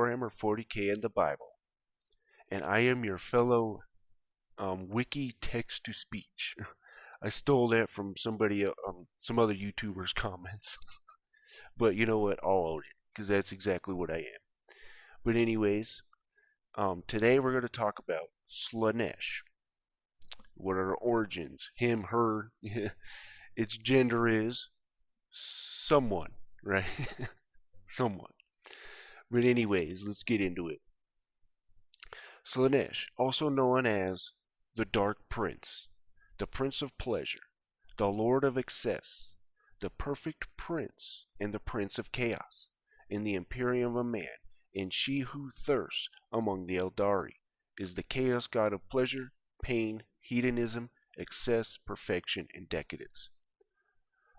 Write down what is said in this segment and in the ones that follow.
Warhammer 40k and the Bible, and I am your fellow wiki text-to-speech. I stole that from somebody, some other YouTubers' comments, but you know what? I'll own it because that's exactly what I am. But anyways, today we're going to talk about Slaanesh. What are the origins? Him, her. Its gender is someone, right? Someone. But anyways, let's get into it. Slaanesh, also known as the Dark Prince, the Prince of Pleasure, the Lord of Excess, the Perfect Prince, and the Prince of Chaos, in the Imperium of Man, and she who thirsts among the Eldari, is the Chaos God of pleasure, pain, hedonism, excess, perfection, and decadence.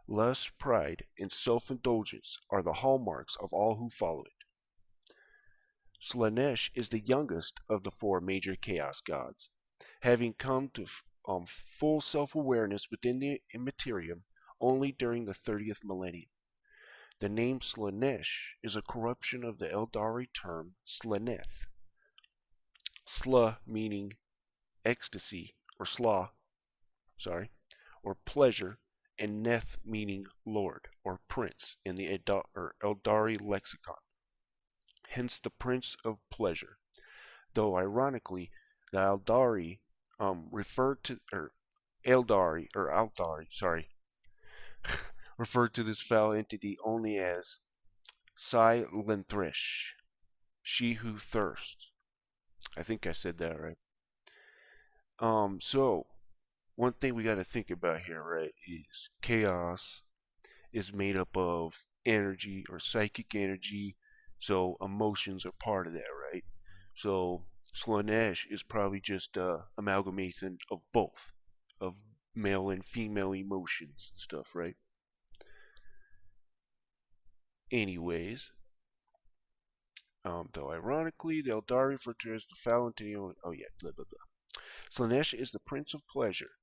Lust, pride, and self-indulgence are the hallmarks of all who follow it. Slaanesh is the youngest of the four major chaos gods, having come to full self-awareness within the Imperium only during the 30th millennium. The name Slaanesh is a corruption of the Eldari term Slaaneth. Sla meaning ecstasy, or or pleasure, and Neth meaning lord, or prince, in the Eldari lexicon. Hence the Prince of Pleasure, though ironically, the Eldari referred to this foul entity only as Slaanesh, she who thirsts. I think I said that right. So one thing we got to think about here, right, is chaos is made up of energy or psychic energy. So emotions are part of that, right? So Slaanesh is probably just amalgamation of both, of male and female emotions and stuff, right? Anyways, though ironically, the Eldari refer to as the foul entity. Oh yeah, blah blah blah. Slaanesh is the Prince of Pleasure,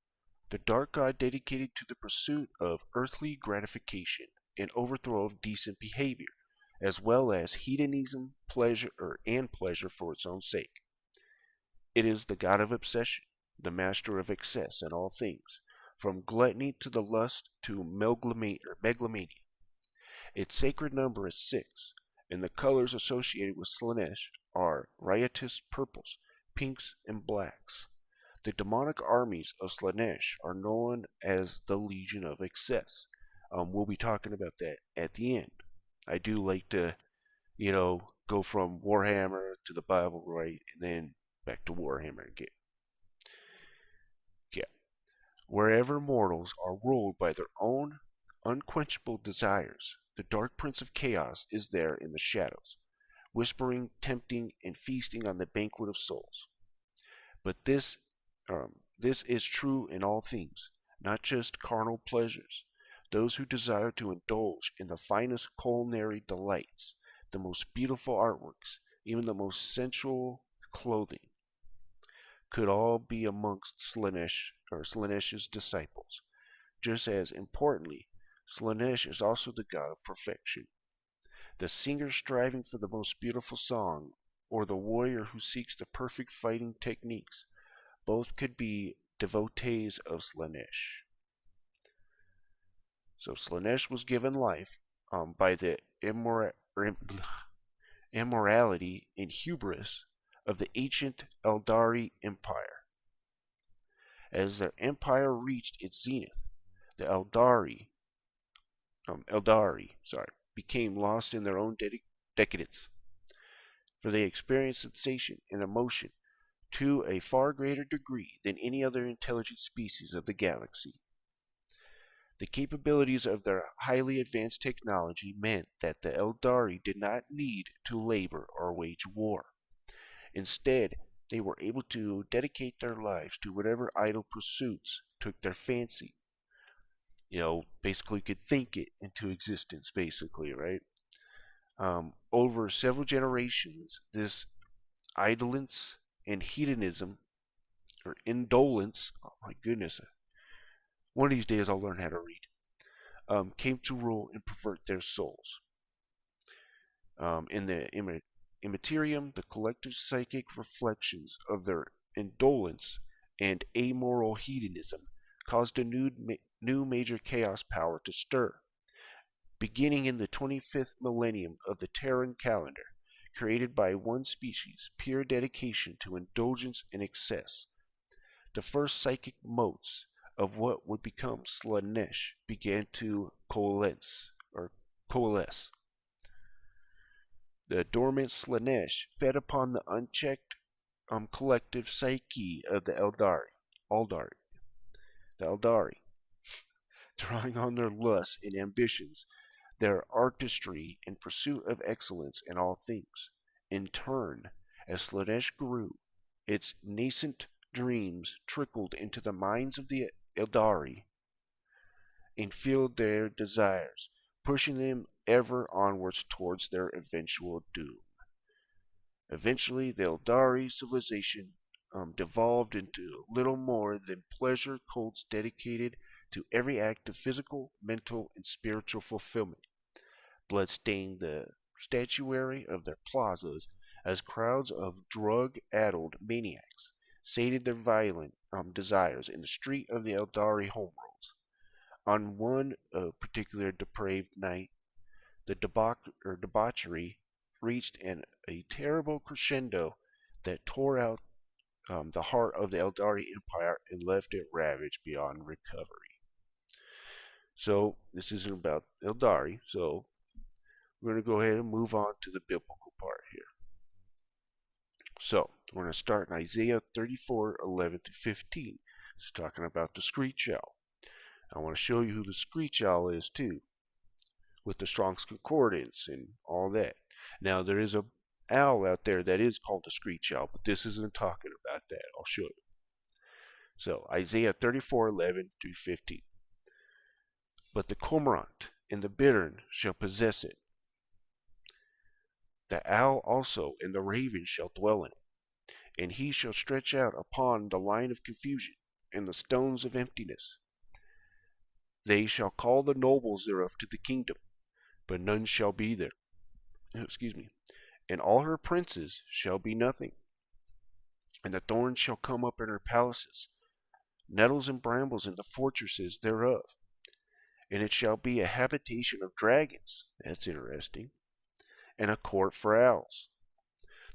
the dark god dedicated to the pursuit of earthly gratification and overthrow of decent behavior, as well as hedonism, and pleasure for its own sake. It is the god of obsession, the master of excess in all things, from gluttony to the lust to megalomania. Its sacred number is 6, and the colors associated with Slaanesh are riotous purples, pinks, and blacks. The demonic armies of Slaanesh are known as the Legion of Excess. We'll be talking about that at the end. I do like to, go from Warhammer to the Bible, right, and then back to Warhammer again. Yeah. Wherever mortals are ruled by their own unquenchable desires, the Dark Prince of Chaos is there in the shadows, whispering, tempting, and feasting on the banquet of souls. But this is true in all things, not just carnal pleasures. Those who desire to indulge in the finest culinary delights, the most beautiful artworks, even the most sensual clothing, could all be amongst Slaanesh's disciples. Just as importantly, Slaanesh is also the god of perfection. The singer striving for the most beautiful song, or the warrior who seeks the perfect fighting techniques, both could be devotees of Slaanesh. So Slaanesh was given life by the immorality and hubris of the ancient Eldari Empire. As their empire reached its zenith, the Eldari became lost in their own decadence, for they experienced sensation and emotion to a far greater degree than any other intelligent species of the galaxy. The capabilities of their highly advanced technology meant that the Eldari did not need to labor or wage war. Instead, they were able to dedicate their lives to whatever idle pursuits took their fancy. Basically could think it into existence, basically, right? Over several generations, this idleness and hedonism, or indolence, oh my goodness, one of these days I'll learn how to read, came to rule and pervert their souls. In the immaterium, the collective psychic reflections of their indolence and amoral hedonism, caused a new major chaos power to stir. Beginning in the 25th millennium of the Terran calendar, created by one species, pure dedication to indulgence and excess, the first psychic motes of what would become Slaanesh began to coalesce. The dormant Slaanesh fed upon the unchecked collective psyche of the Eldari, drawing on their lusts and ambitions, their artistry and pursuit of excellence in all things. In turn, as Slaanesh grew, its nascent dreams trickled into the minds of the Eldari and filled their desires, pushing them ever onwards towards their eventual doom. Eventually, the Eldari civilization devolved into little more than pleasure cults dedicated to every act of physical, mental, and spiritual fulfillment. Blood stained the statuary of their plazas as crowds of drug-addled maniacs sated their violent desires in the street of the Eldari homeworlds. On one particular depraved night, the debauchery reached a terrible crescendo that tore out the heart of the Eldari Empire and left it ravaged beyond recovery. So, this isn't about Eldari, so we're going to go ahead and move on to the biblical part here. So, we're going to start in Isaiah 34:11 to 15. It's talking about the screech owl. I want to show you who the screech owl is too, with the Strong's Concordance and all that. Now, there is a owl out there that is called the screech owl, but this isn't talking about that. I'll show you. So, Isaiah 34:11 through 15. But the cormorant and the bittern shall possess it. The owl also and the raven shall dwell in it, and he shall stretch out upon the line of confusion and the stones of emptiness. They shall call the nobles thereof to the kingdom, but none shall be there. And all her princes shall be nothing. And the thorns shall come up in her palaces, nettles and brambles in the fortresses thereof. And it shall be a habitation of dragons. That's interesting. And a court for owls.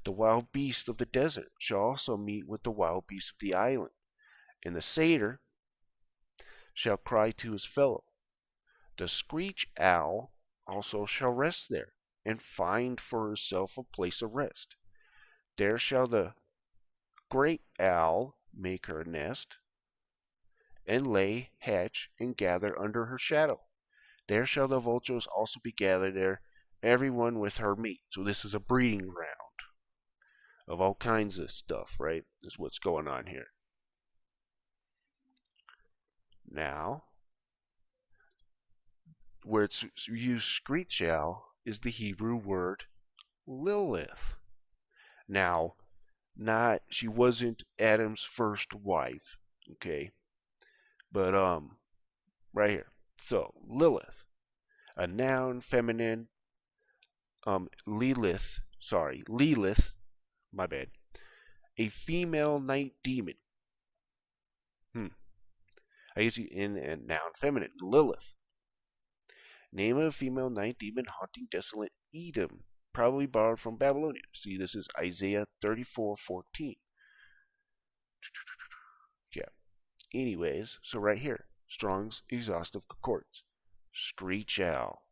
The wild beasts of the desert shall also meet with the wild beasts of the island. And the satyr shall cry to his fellow. The screech owl also shall rest there, and find for herself a place of rest. There shall the great owl make her nest, and lay, hatch, and gather under her shadow. There shall the vultures also be gathered there, every one with her mate. So this is a breeding ground of all kinds of stuff, right? This is what's going on here. Now, where it's used screech owl is the Hebrew word Lilith. Now, she wasn't Adam's first wife, okay? But right here. So, Lilith, a noun, feminine, Lilith, my bad, a female night demon. I guess in a noun, feminine, Lilith. Name of a female night demon haunting desolate Edom, probably borrowed from Babylonia. See, this is Isaiah 34:14. Yeah. Anyways, so right here, Strong's Exhaustive Concordance. Screech owl.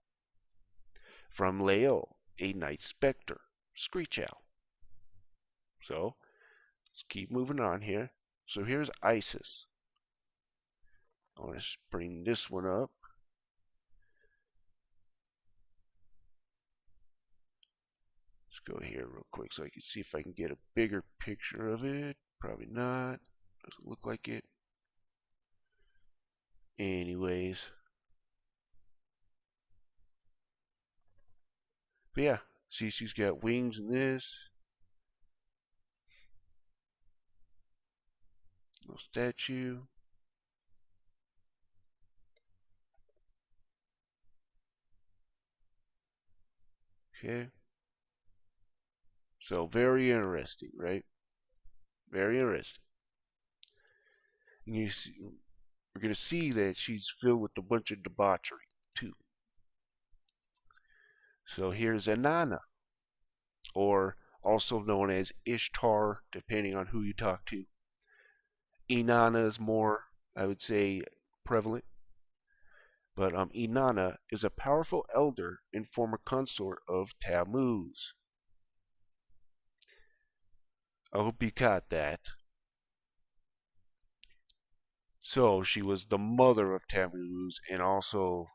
From Lael, a night specter. Screech owl. So, let's keep moving on here. So here's Isis. I want to bring this one up. Let's go here real quick so I can see if I can get a bigger picture of it. Probably not. Doesn't look like it. Anyways. But yeah, see, she's got wings in this. Little statue. Okay. So very interesting, right? Very interesting. And we're going to see that she's filled with a bunch of debauchery, too. So here's Inanna, or also known as Ishtar, depending on who you talk to. Inanna is more, I would say, prevalent. But Inanna is a powerful elder and former consort of Tammuz. I hope you caught that. So she was the mother of Tammuz and also,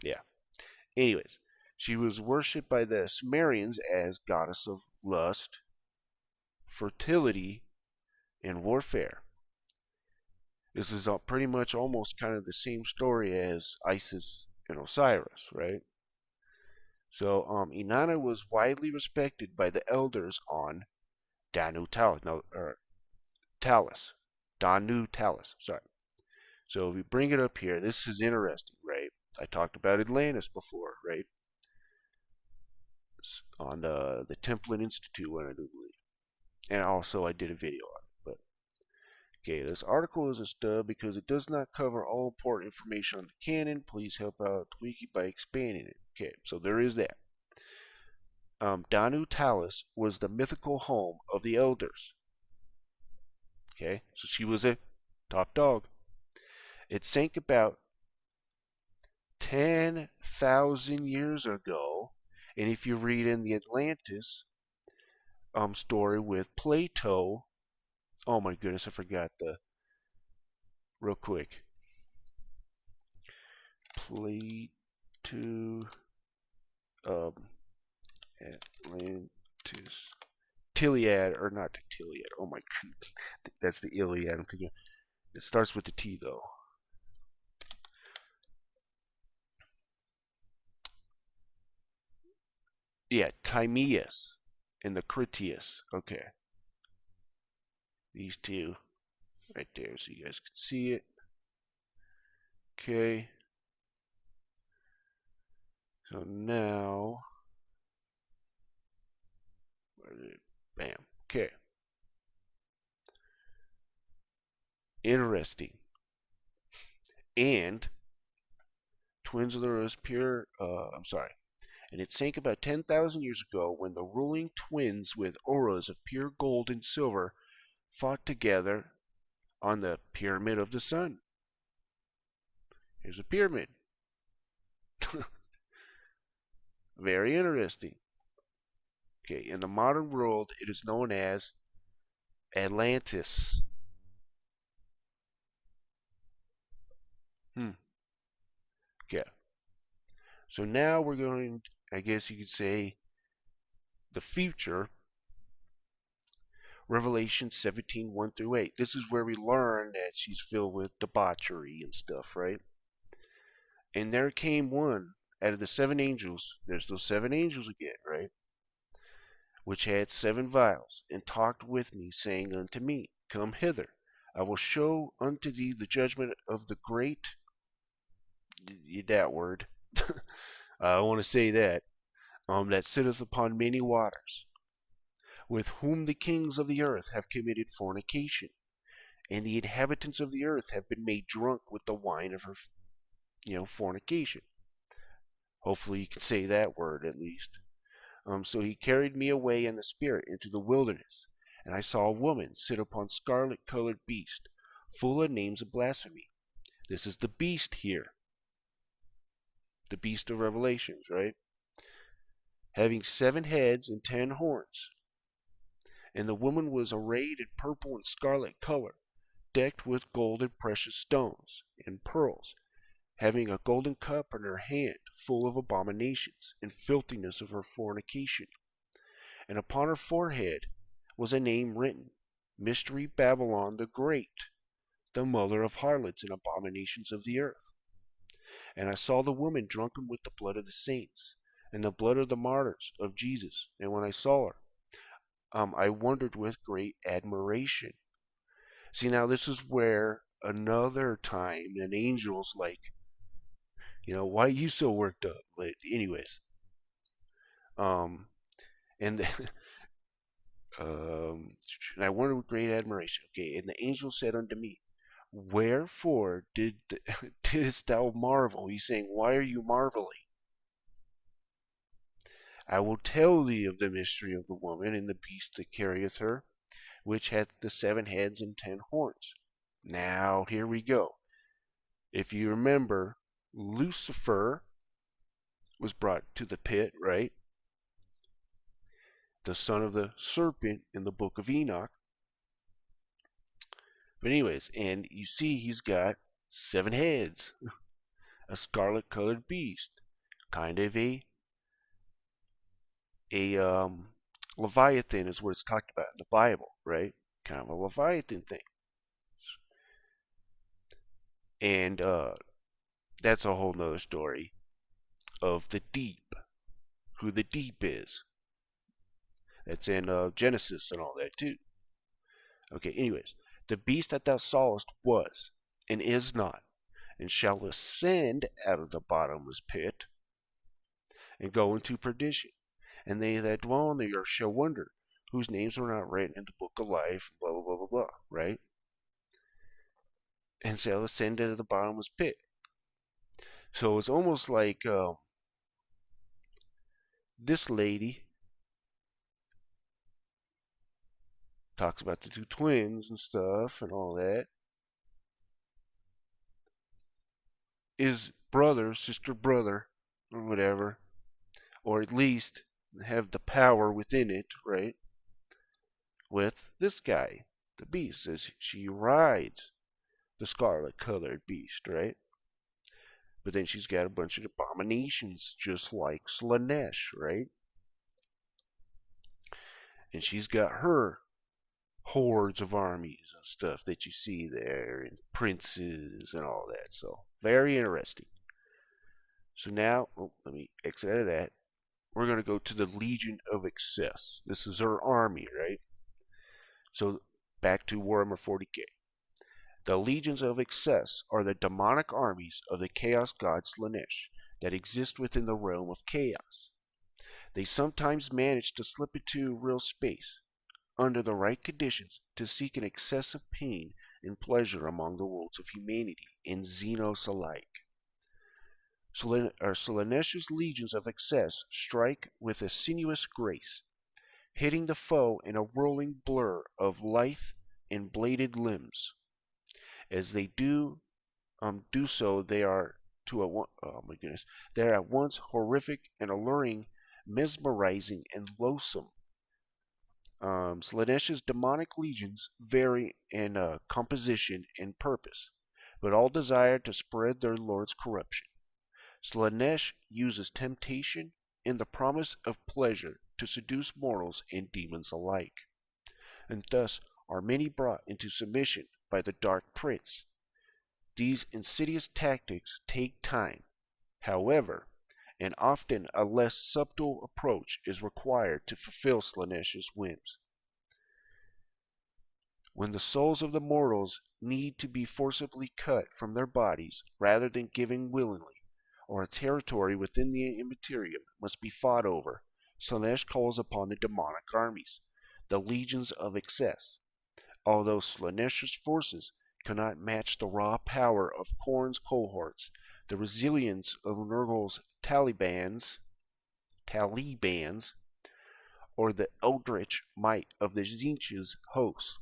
yeah. Anyways, she was worshipped by the Sumerians as goddess of lust, fertility, and warfare. This is pretty much almost kind of the same story as Isis and Osiris, right? So Inanna was widely respected by the elders on Danu Talis. No, or Talis. Danu Talis, sorry. So if we bring it up here, this is interesting, right? I talked about Atlantis before, right? On the Templin Institute one, I do believe. And also I did a video on it. But okay, this article is a stub because it does not cover all important information on the canon. Please help out the wiki by expanding it. Okay, so there is that. Danu Talis was the mythical home of the elders. Okay, so she was a top dog. It sank about 10,000 years ago, and if you read in the Atlantis story with Plato, oh my goodness, I forgot the real quick. Plato, Atlantis, Tiliad, or not Tiliad. Oh my god, that's the Iliad. I'm thinking it starts with the T though. Yeah, Timaeus and the Critias. Okay, these two right there, so you guys can see it. Okay. So now, bam. Okay. Interesting. And twins of the rose pure. I'm sorry. And it sank about 10,000 years ago when the ruling twins with auras of pure gold and silver fought together on the pyramid of the sun. Here's a pyramid. Very interesting. Okay, in the modern world, it is known as Atlantis. Okay. So now we're going, I guess you could say, the future. Revelation 17, 1 through 8. This is where we learn that she's filled with debauchery and stuff, right? And there came one out of the seven angels. There's those seven angels again, right? Which had seven vials, and talked with me, saying unto me, Come hither, I will show unto thee the judgment of the great, that word, I want to say that, that sitteth upon many waters, with whom the kings of the earth have committed fornication, and the inhabitants of the earth have been made drunk with the wine of her, fornication. Hopefully you can say that word at least. So he carried me away in the spirit into the wilderness, and I saw a woman sit upon scarlet-colored beast, full of names of blasphemy. This is the beast here. The beast of Revelations, right? Having 7 heads and 10 horns. And the woman was arrayed in purple and scarlet color, decked with gold and precious stones, and pearls, having a golden cup in her hand, full of abominations and filthiness of her fornication. And upon her forehead was a name written, Mystery Babylon the Great, the mother of harlots and abominations of the earth. And I saw the woman drunken with the blood of the saints, and the blood of the martyrs of Jesus. And when I saw her, I wondered with great admiration. See, now this is where another time an angel's like, why are you so worked up? But anyways, Um, and and I wondered with great admiration. Okay, and the angel said unto me, wherefore didst thou marvel? He's saying, why are you marveling? I will tell thee of the mystery of the woman and the beast that carrieth her, which hath the 7 heads and 10 horns. Now, here we go. If you remember, Lucifer was brought to the pit, right? The son of the serpent in the book of Enoch. But anyways, and you see he's got 7 heads, a scarlet colored beast, kind of a Leviathan is what it's talked about in the Bible, right? Kind of a Leviathan thing. And that's a whole nother story of the deep, who the deep is. That's in Genesis and all that too. Okay, anyways, the beast that thou sawest was, and is not, and shall ascend out of the bottomless pit, and go into perdition. And they that dwell on the earth shall wonder, whose names were not written in the book of life, blah, blah, blah, blah, blah, right? And shall ascend into the bottomless pit. So it's almost like this lady talks about the 2 twins and stuff and all that. Is brother, sister, brother, or whatever, or at least have the power within it, right? With this guy, the beast, as she rides the scarlet colored beast, right? But then she's got a bunch of abominations, just like Slaanesh, right? And she's got her hordes of armies and stuff that you see there, and princes and all that. So, very interesting. So now, let me exit out of that. We're going to go to the Legion of Excess. This is her army, right? So, back to Warhammer 40k. The Legions of Excess are the demonic armies of the Chaos god Slaanesh that exist within the realm of chaos. They sometimes manage to slip into real space, under the right conditions, to seek an excess of pain and pleasure among the worlds of humanity and Xenos alike. Slaanesh's legions of excess strike with a sinuous grace, hitting the foe in a whirling blur of lithe and bladed limbs. As they do so, they are they are at once horrific and alluring, mesmerizing and loathsome. Slaanesh's demonic legions vary in composition and purpose, but all desire to spread their lord's corruption. Slaanesh uses temptation and the promise of pleasure to seduce mortals and demons alike, and thus are many brought into submission by the Dark Prince. These insidious tactics take time, however, and often a less subtle approach is required to fulfill Slaanesh's whims. When the souls of the mortals need to be forcibly cut from their bodies rather than given willingly, or a territory within the Immaterium must be fought over, Slaanesh calls upon the demonic armies, the legions of excess. Although Slaanesh's forces cannot match the raw power of Khorne's cohorts, the resilience of Nurgle's Talibans, or the eldritch might of the Tzeentch's hosts,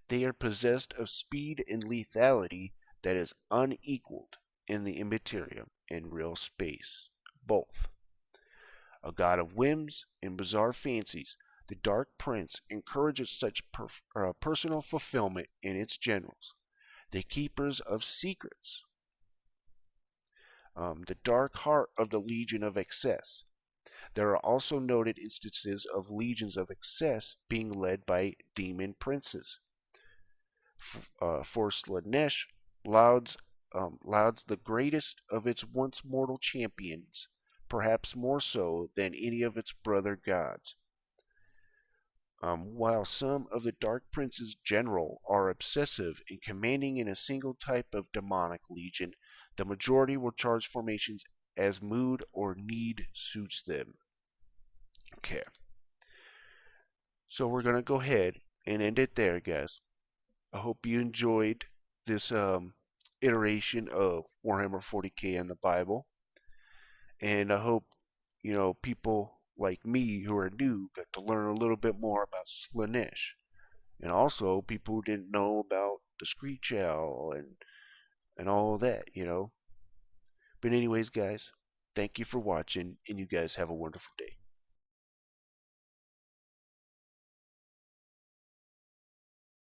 they are possessed of speed and lethality that is unequaled in the Immaterium and real space, both. A god of whims and bizarre fancies, the Dark Prince encourages such personal fulfillment in its generals, the keepers of secrets. The dark heart of the Legion of Excess. There are also noted instances of legions of excess being led by demon princes. For Slaanesh lauds the greatest of its once mortal champions, perhaps more so than any of its brother gods. While some of the Dark Prince's general are obsessive and commanding in a single type of demonic legion, the majority will charge formations as mood or need suits them. So we're gonna go ahead and end it there, guys. I hope you enjoyed this iteration of Warhammer 40k and the Bible, and I hope people like me who are new got to learn a little bit more about Slaanesh, and also people who didn't know about the screech owl and all of that. But anyways, guys, thank you for watching, and you guys have a wonderful day.